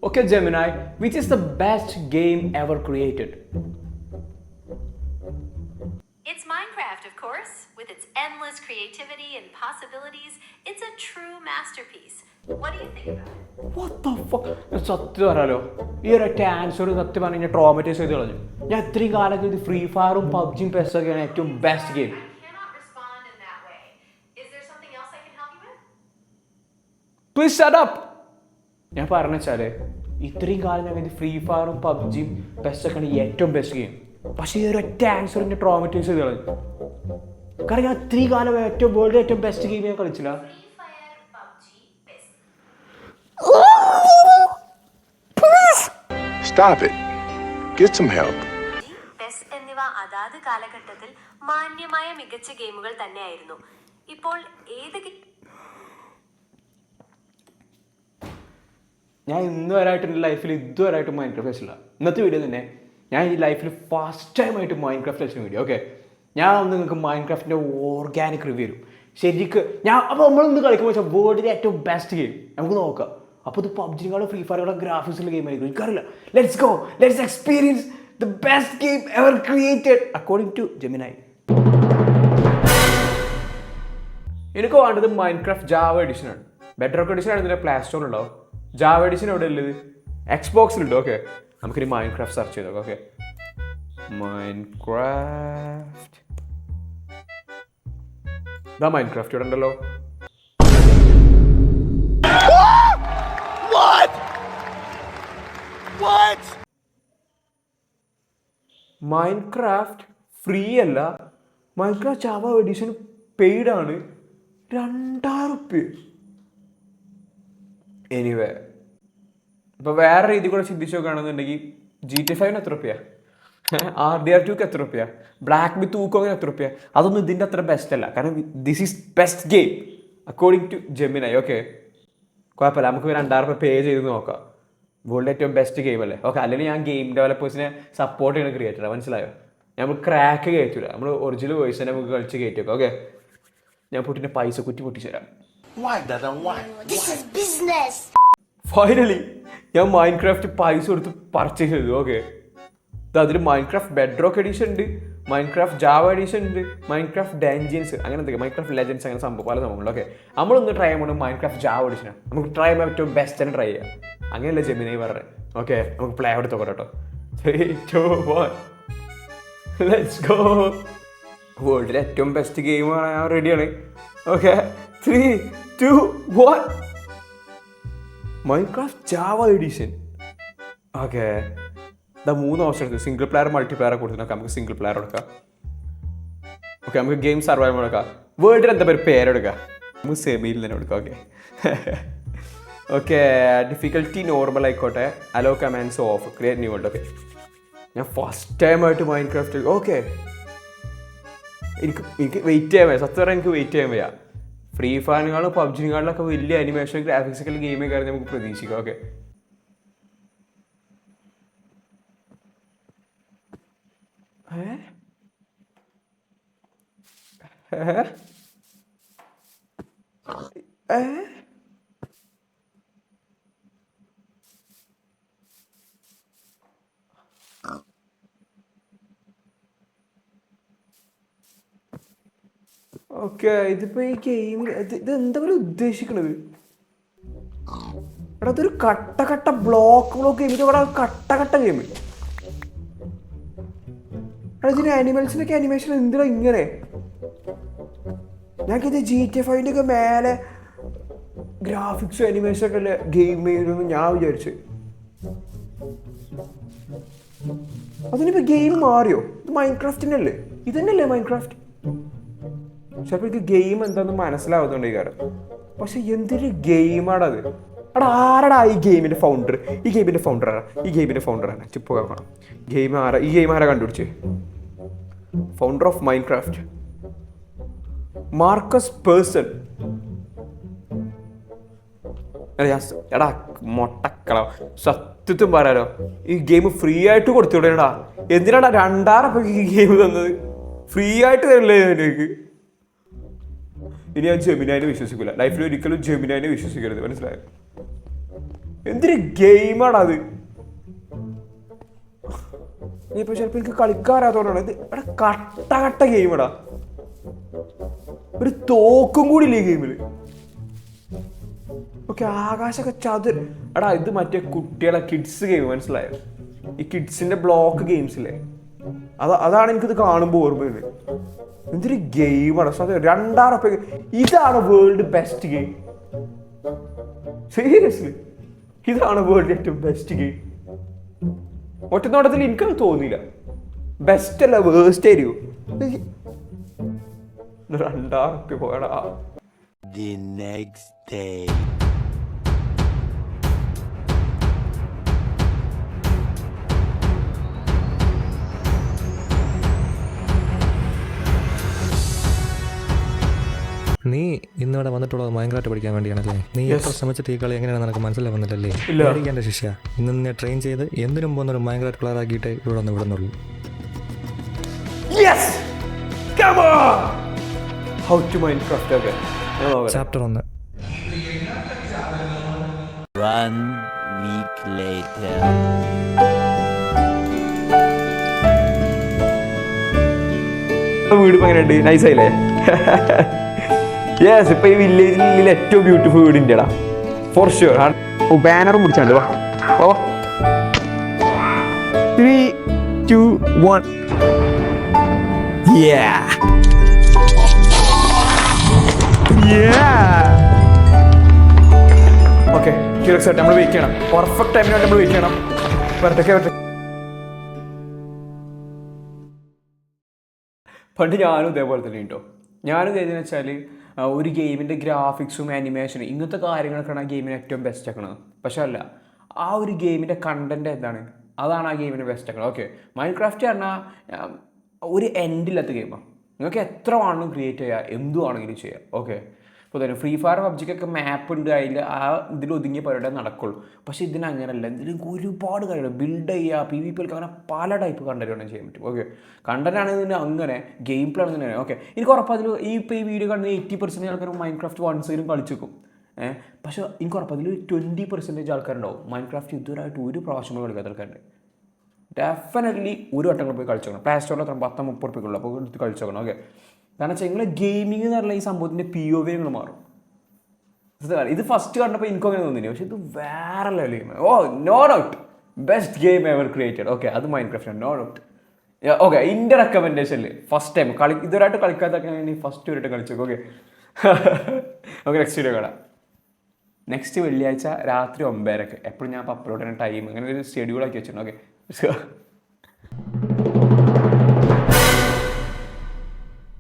Okay, Gemini, which is the best game ever created? It's Minecraft, of course. With its endless creativity and possibilities, it's a true masterpiece. What do you think about it? What the fuck? സത്യം പറയാലോ ഈ ഒരൊറ്റ answer സത്യം പറഞ്ഞാൽ ഞാൻ traumatised ചെയ്ത് കളഞ്ഞു. ഞാൻ ഇത്രയും കാലം ഇത് ഫ്രീ ഫയറും പബ്ജിയും പെസ്സൊക്കെയാണ് ഏറ്റവും best game. I cannot respond in that way. Is there something else I can help you with? Please shut up! ഞാൻ പറഞ്ഞു വെച്ചാല് ഇത്രയും കാലം ഞാൻ ഇത് ഫ്രീ ഫയറും പബ്ജിയും പെസ്സൊക്കെയാണ് ഏറ്റവും ബെസ്റ്റ് ഗെയിം. പക്ഷേ ഈ ഒരൊറ്റ ആൻസർ ഞാൻ ട്രോമറ്റൈസ് ചെയ്ത് കളഞ്ഞു. കാരണം ഞാൻ ഇത്രയും കാലം ഏറ്റവും വേൾഡ് ഏറ്റവും ബെസ്റ്റ് ഗെയിം ഞാൻ കളിച്ചില്ല. Free Fire, PUBG, PES. Stop it. Get some help. PES എന്നിവ അതാത് കാലഘട്ടത്തിൽ മാന്യമായ മികച്ച ഗെയിമുകൾ തന്നെയായിരുന്നു. ഇപ്പോൾ ഞാൻ ഇന്നുവരായിട്ട് എൻ്റെ ലൈഫിൽ ഇതുവരായിട്ട് മൈൻക്രാഫ്റ്റ് കളിച്ചില്ല. ഇന്നത്തെ വീഡിയോ തന്നെ ഞാൻ ഈ ലൈഫിൽ ഫസ്റ്റ് ടൈമായിട്ട് മൈൻക്രാഫ്റ്റ് കളിച്ച വീഡിയോ. ഓക്കെ, ഞാൻ നിങ്ങൾക്ക് മൈൻക്രാഫ്റ്റിൻ്റെ ഓർഗാനിക് റിവ്യൂ തരും. ശരിക്കും ഞാൻ അപ്പോൾ നമ്മളൊന്ന് കളിക്കുമ്പോൾ വെച്ചാൽ വേൾഡിലെ ഏറ്റവും ബെസ്റ്റ് ഗെയിം നമുക്ക് നോക്കാം. അപ്പോൾ ഇത് പബ്ജിയുടെ ഫ്രീ ഫയറുടെ ഗ്രാഫിക്സിലെ ഗെയിം ആയിരിക്കും, എനിക്കറിയില്ല. Let's go, let's experience the best game ever created according to Gemini. എനിക്ക് വേണ്ടത് മൈൻക്രാഫ്റ്റ് ജാവ എഡിഷനാണ്. ബെഡ്റോക്ക് എഡിഷൻ ആണ് ഇതിൻ്റെ പ്ലേ സ്റ്റോറിലുണ്ടാവും. ജാവ എഡിഷൻ എവിടെ ഉള്ളത്? എക്സ്ബോക്സിലുണ്ട്. ഓക്കെ, നമുക്കിനി മൈൻക്രാഫ്റ്റ് സെർച്ച് ചെയ്തോക്കാം. Okay, Minecraft. ഇതാ മൈൻക്രാഫ്റ്റ് ഇവിടെ ഉണ്ടല്ലോ. മൈൻക്രാഫ്റ്റ് ഫ്രീ അല്ല, മൈൻക്രാഫ്റ്റ് ജാവ എഡിഷൻ പെയ്ഡ് ആണ്. 2000 റുപ്യ. എനിവേ, ഇപ്പോൾ വേറെ രീതി കൂടെ ചിന്തിച്ച് നോക്കുകയാണെന്നുണ്ടെങ്കിൽ GTA 5 എത്ര റുപ്യ, RDR2 എത്ര റുപ്യ, ബ്ലാക്ക് വിത്ത് ഊക്കോങ്ങിന് എത്ര റുപ്യ, അതൊന്നും ഇതിൻ്റെ അത്ര ബെസ്റ്റ് അല്ല. കാരണം this is best game according to Gemini. Okay, കുഴപ്പമില്ല, നമുക്ക് 2000 റുപ്യ പേ ചെയ്ത് നോക്കാം. വേൾഡ് ഏറ്റവും ബെസ്റ്റ് ഗെയിം അല്ലേ? ഓക്കെ, അല്ലെങ്കിൽ ഞാൻ ഗെയിം ഡെവലപ്പേഴ്സിനെ സപ്പോർട്ട് ചെയ്യുന്ന ക്രിയേറ്ററാണ്, മനസ്സിലായോ? നമ്മൾ ക്രാക്ക് കയറ്റില്ല, നമ്മൾ ഒറിജിനൽ വേഴ്സ് തന്നെ നമുക്ക് കളിച്ച് കയറ്റി വെക്കാം. ഓക്കെ, ഞാൻ പൊട്ടിൻ്റെ പൈസ കുറ്റി പൊട്ടിച്ചു തരാം. ഫൈനലി ഞാൻ മൈൻക്രാഫ്റ്റ് പൈസ കൊടുത്ത് പർച്ചേസ് ചെയ്തു. ഓക്കെ, അതിൽ മൈൻക്രാഫ്റ്റ് ബെഡ്റോക്ക് എഡിഷൻ ഉണ്ട്, മൈൻക്രാഫ്റ്റ് ജാവ എഡിഷൻ ഉണ്ട്, മൈൻക്രാഫ്റ്റ് ഡഞ്ചൻസ്, അങ്ങനെ എന്തൊക്കെ മൈൻക്രാഫ്റ്റ് ലെജൻസ്, അങ്ങനെ സംഭവം പല സംഭവങ്ങളുണ്ട്. ഓക്കെ, നമ്മളൊന്ന് ട്രൈ ചെയ്യുമ്പോൾ മൈൻക്രാഫ്റ്റ് ജാവ എഡിഷനാണ് നമുക്ക് ട്രൈ ചെയ്യാൻ ഏറ്റവും ബെസ്റ്റ് തന്നെ ട്രൈ ചെയ്യാം. അങ്ങനെയല്ല ജെമിനൈ പറഞ്ഞത്. ഓക്കെ, നമുക്ക് പ്ലേ എടുത്ത് നോക്കാം കേട്ടോ. 3, 2, 1 ലെറ്റ്സ് ഗോ. വേൾഡിലെ ഏറ്റവും ബെസ്റ്റ് ഗെയിമാണ്, ഞാൻ റെഡിയാണ്. Okay, 3, 2, 1 Minecraft Java edition. Okay, 3 option എടുത്തു. സിംഗിൾ പ്ലെയർ, മൾട്ടി പ്ലെയർ കൊടുത്തിട്ട് നമുക്ക് സിംഗിൾ പ്ലെയർ എടുക്കാം. ഓക്കെ, നമുക്ക് ഗെയിം സർവൈവൽ എടുക്കാം. വേൾഡിൽ എന്താ പേരെടുക്കാം, നമുക്ക് സെമിയിൽ തന്നെ എടുക്കാം. ഓക്കെ ഓക്കെ, ഡിഫിക്കൽറ്റി നോർമൽ ആയിക്കോട്ടെ. Hello commands of, create new world. Okay, ഞാൻ ഫസ്റ്റ് ടൈമായിട്ട് മൈൻക്രാഫ്റ്റ്. ഓക്കെ, എനിക്ക് വെയിറ്റ് ചെയ്യാൻ വയ്യ, സത്യം പറഞ്ഞാൽ എനിക്ക് വെയിറ്റ് ചെയ്യാൻ വയ്യ. ഫ്രീ ഫയറിനെക്കാളും പബ്ജിനെക്കാളിലൊക്കെ വലിയ അനിമേഷൻ ഗ്രാഫിക്സിക്കൽ ഗെയിമേ കാര്യം നമുക്ക് പ്രതീക്ഷിക്കാം. ഓക്കെ, ഓക്കെ, ഇതിപ്പോ ഈ ഗെയിമിൽ ഇത് എന്താ പറയുക ഉദ്ദേശിക്കണത്? എടാ, അതൊരു കട്ട ബ്ലോക്ക് ഗെയിം. ഇവിടെ കട്ട ഗെയിം. എടാ, ഇതിന് ആനിമൽസിനൊക്കെ അനിമേഷൻ എന്തിനാ ഇങ്ങനെ? ഞങ്ങൾക്കിത് GTA 5 ഒക്കെ മേലെ ഗ്രാഫിക്സും അനിമേഷനൊക്കെ അല്ലേ ഗെയിം ചെയ്യുമെന്ന് ഞാൻ വിചാരിച്ചു. അതിനിപ്പോ ഗെയിം മാറിയോ? ഇത് മൈൻക്രാഫ്റ്റിനല്ലേ? ഇതന്നെയല്ലേ മൈൻക്രാഫ്റ്റ്? ചിലപ്പോൾ എനിക്ക് ഗെയിം എന്താണെന്ന് മനസ്സിലാവുന്നുണ്ട് ഈ കാര്യം. പക്ഷെ എന്തൊരു ഗെയിമാണ് അത്. എടാ, ആരടാ ഈ ഗെയിമിൻ്റെ ഫൗണ്ടർ? ഈ ഗെയിമിൻ്റെ ഫൗണ്ടറാണ്. ചിപ്പ് കേൾക്കണം. ഈ ഗെയിം ആരാ കണ്ടുപിടിച്ചേ? Founder of Minecraft Markus Persson. എടാ മൊട്ടക്കള, സത്യത്തും പറയാലോ ഈ ഗെയിം ഫ്രീ ആയിട്ട് കൊടുത്തുവിടേടാ. എന്തിനാടാ 2000 റുപ്യക്ക് ഈ ഗെയിം തന്നത്? ഫ്രീ ആയിട്ട് തരില്ലേ എനിക്ക്? ഇനി ഞാൻ ജെമിനൈനെ വിശ്വസിക്കില്ല. ലൈഫിൽ ഒരിക്കലും ജെമിനൈനെ വിശ്വസിക്കരുത്, മനസ്സിലായോ? എന്തൊരു ഗെയിമാണ് അത്. ഇപ്പൊ ചിലപ്പോ എനിക്ക് കളിക്കാറാത്തോണ്ടാണ് ഇത്. ഇവിടെ കട്ട ഗെയിമടാ. ഒരു തോക്കും കൂടി ഇല്ല ഈ ഗെയിമില്. ഓക്കെ, ആകാശൊക്കെ ചതുര. എടാ ഇത് മറ്റേ കുട്ടികളെ കിഡ്സ് ഗെയിം, മനസ്സിലായോ? ഈ കിഡ്സിന്റെ ബ്ലോക്ക് ഗെയിംസ് ഇല്ലേ, അതാണ് എനിക്കിത് കാണുമ്പോൾ ഓർമ്മയുണ്ട്. എന്തൊരു ഗെയിമാണ് സത്യം. 2,000 റുപ്യ. ഇതാണ് വേൾഡ് ബെസ്റ്റ് ഗെയിം. സീരിയസ്ലി, ഇതാണ് വേൾഡ് ഏറ്റവും ബെസ്റ്റ് ഗെയിം. ഒറ്റ നോട്ടത്തിൽ എനിക്കത് തോന്നിയില്ല. ബെസ്റ്റ് അല്ല, വേസ്റ്റ് ആയിരിക്കും. 2,000 റുപ്യ പോയടാ. The next day. നീ ഇന്നിവിടെ വന്നിട്ടുള്ളത് മൈൻക്രാഫ്റ്റ് പഠിക്കാൻ വേണ്ടിയാണല്ലേ? നീ എത്ര ശ്രമിച്ചിട്ട് ഈ കളി എങ്ങനെയാണ് നിനക്ക് മനസ്സിലാവുന്നില്ലല്ലേ? പേടിക്കേണ്ട ശിഷ്യ, ഇന്ന് നിന്നെ ട്രെയിൻ ചെയ്ത് എന്തിനും പോകുന്നൊരു മൈൻക്രാഫ്റ്റ് പ്ലെയർ ആക്കിയിട്ട് ഇവിടെ ഒന്ന് വിടുന്നുള്ളൂ. ചാപ്റ്റർ 1. 1 week later. വീട് ഇപ്പൊ എങ്ങനെയുണ്ട്? നൈസായില്ലേ? യെസ്, ഇപ്പൊ ഈ വില്ലേജിൽ ഏറ്റവും ബ്യൂട്ടിഫുൾ വീട് ഇന്ത്യടാ, ഫോർ ഷുവർ. ബാനറും പിടിച്ചാണ്ട് വാ. 3, 2, 1. ഓക്കെ, നമ്മൾ വെയിറ്റ് ചെയ്യണം. പെർഫെക്റ്റ് ടൈമിന് വേണ്ടി നമ്മൾ വെയിറ്റ് ചെയ്യണം. പണ്ട് ഞാനും ഇതേപോലെ തന്നെ കേട്ടോ. ഞാനും ഇതെന്ന് വെച്ചാൽ ഒരു ഗെയിമിൻ്റെ ഗ്രാഫിക്സും ആനിമേഷനും ഇങ്ങനത്തെ കാര്യങ്ങളൊക്കെയാണ് ആ ഗെയിമിന് ഏറ്റവും ബെസ്റ്റ് ആക്കണത്. പക്ഷെ അല്ല, ആ ഒരു ഗെയിമിൻ്റെ കണ്ടൻറ്റ് എന്താണ്, അതാണ് ആ ഗെയിമിന് ബെസ്റ്റ് ആക്കണത്. ഓക്കെ, മൈൻക്രാഫ്റ്റ് പറഞ്ഞാൽ ഒരു എൻഡില്ലാത്ത ഗെയിമാണ്. നിങ്ങൾക്ക് എത്ര വേണമെങ്കിലും ക്രിയേറ്റ് ചെയ്യുക, എന്തു വേണമെങ്കിലും ചെയ്യാം. ഓക്കെ, ഇപ്പോൾ തന്നെ ഫ്രീ ഫയർ പബ്ജിക്കൊക്കെ മാപ്പ് ഉണ്ട്, അതിൽ ആ ഇതിൽ ഒതുങ്ങിയ പരിപാടി നടക്കുള്ളൂ. പക്ഷേ ഇതിന് അങ്ങനെയല്ല. ഇതിന് ഒരുപാട് കാര്യങ്ങൾ ബിൽഡ് ചെയ്യുക, PvP അങ്ങനെ പല ടൈപ്പ് കണ്ടന്റ് വേണം ചെയ്യാൻ പറ്റും. ഓക്കെ, കണ്ടന്റ് ആണെങ്കിൽ അങ്ങനെ, ഗെയിം പ്ലേ അങ്ങനെ. ഓക്കെ, എനിക്ക് ഉറപ്പ് അതിൽ ഇപ്പോൾ ഈ വീഡിയോ കാണുന്ന 80% ആൾക്കാർ മൈൻക്രാഫ്റ്റ് വൺസൈലും കളിച്ചേക്കും. പക്ഷേ എനിക്ക് ഉറപ്പ് അതിൽ 20% ആൾക്കാരുണ്ടാവും മൈൻക്രാഫ്റ്റ് ഇതുവരായിട്ട് ഒരു പ്രാവശ്യം കളിക്കാത്ത ആൾക്കാരുണ്ട്. ഡെഫിനറ്റ്ലി ഒരു വട്ടങ്ങൾ പോയി കളിച്ചു നോക്കണം. പ്ലേ സ്റ്റോറിൽ അത്ര 10-30 റുപ്യക്കുള്ളൂ, അപ്പോൾ എടുത്ത് കളിച്ചു നോക്കണം. ഓക്കെ, കാരണം വെച്ചാൽ നിങ്ങൾ ഗെയിമിംഗ് എന്ന് പറഞ്ഞാൽ ഈ സംഭവത്തിൻ്റെ POV നിങ്ങൾ മാറും. ഇത് ഫസ്റ്റ് കണ്ടപ്പോൾ എനിക്കും അങ്ങനെ തോന്നില്ല, പക്ഷെ ഇത് വേറെ level game. Oh, no doubt best game ever created. Okay, അത് മൈൻക്രാഫ്റ്റ്, നോ ഡൗട്ട്. ഓക്കെ, എൻ്റെ റെക്കമെൻഡേഷനിൽ ഫസ്റ്റ് ടൈം ഇതുവരായിട്ട് കളിക്കാത്തൊക്കെ ഫസ്റ്റ് വരെയായിട്ട് കളിച്ചു. ഓക്കെ ഓക്കെ, നെക്സ്റ്റ് വീഡിയോ കാണാം. നെക്സ്റ്റ് വെള്ളിയാഴ്ച രാത്രി 9:30. എപ്പോഴും ഞാൻ അപ്പോൾ അപ്ലോഡ് ചെയ്യുന്ന ടൈം അങ്ങനെ ഒരു ഷെഡ്യൂളാക്കി വെച്ചിട്ടുണ്ട്. ഓക്കെ.